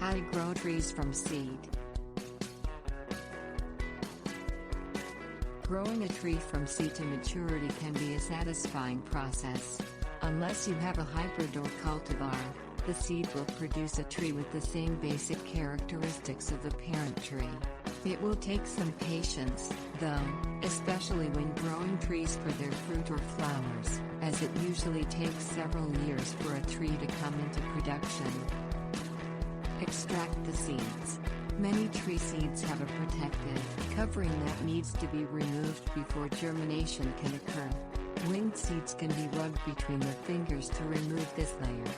How to grow trees from seed. Growing a tree from seed to maturity can be a satisfying process. Unless you have a hybrid or cultivar, the seed will produce a tree with the same basic characteristics of the parent tree. It will take some patience, though, especially when growing trees for their fruit or flowers, as it usually takes several years for a tree to come into production. Extract the seeds. Many tree seeds have a protective covering that needs to be removed before germination can occur. Winged seeds can be rubbed between the fingers to remove this layer.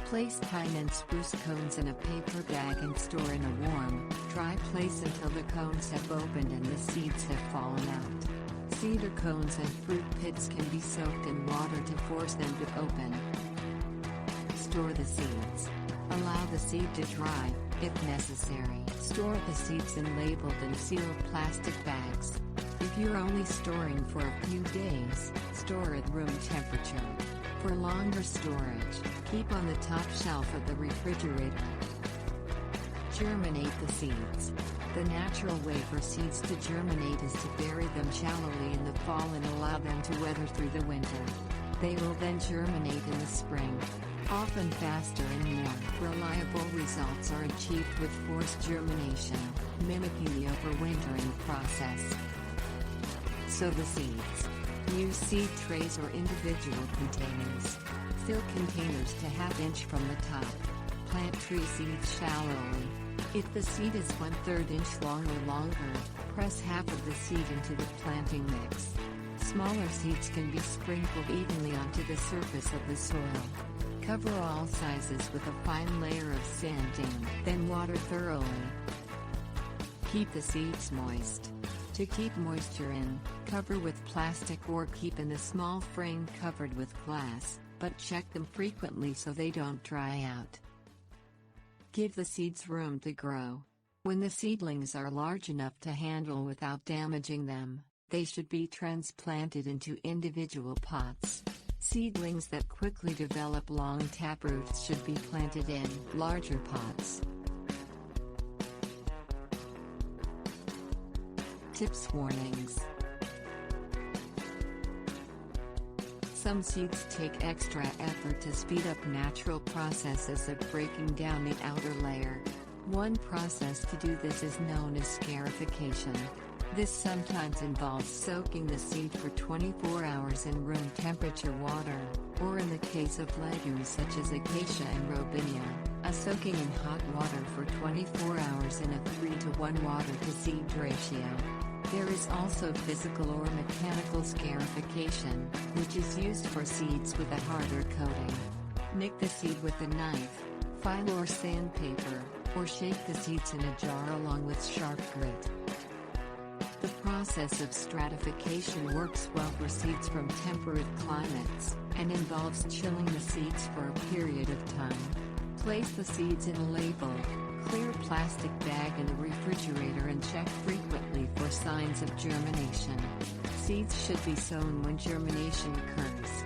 Place pine and spruce cones in a paper bag and store in a warm, dry place until the cones have opened and the seeds have fallen out. Cedar cones and fruit pits can be soaked in water to force them to open. Store the seeds. Allow the seed to dry, if necessary. Store the seeds in labeled and sealed plastic bags. If you're only storing for a few days, store at room temperature. For longer storage, keep on the top shelf of the refrigerator. Germinate the seeds. The natural way for seeds to germinate is to bury them shallowly in the fall and allow them to weather through the winter. They will then germinate in the spring. Often faster and more reliable results are achieved with forced germination, mimicking the overwintering process. Sow the seeds. Use seed trays or individual containers. Fill containers to ½ inch from the top. Plant tree seeds shallowly. If the seed is 1/3 inch long or longer, press half of the seed into the planting mix. Smaller seeds can be sprinkled evenly onto the surface of the soil. Cover all sizes with a fine layer of sanding, then water thoroughly. Keep the seeds moist. To keep moisture in, cover with plastic or keep in a small frame covered with glass, but check them frequently so they don't dry out. Give the seeds room to grow. When the seedlings are large enough to handle without damaging them, they should be transplanted into individual pots. Seedlings that quickly develop long taproots should be planted in larger pots. Tips warnings. Some seeds take extra effort to speed up natural processes of breaking down the outer layer. One process to do this is known as scarification. This sometimes involves soaking the seed for 24 hours in room temperature water, or in the case of legumes such as acacia and robinia, a soaking in hot water for 24 hours in a 3:1 water to seed ratio. There is also physical or mechanical scarification, which is used for seeds with a harder coating. Nick the seed with a knife, file or sandpaper, or shake the seeds in a jar along with sharp grit. The process of stratification works well for seeds from temperate climates, and involves chilling the seeds for a period of time. Place the seeds in a labeled, clear plastic bag in the refrigerator and check frequently for signs of germination. Seeds should be sown when germination occurs.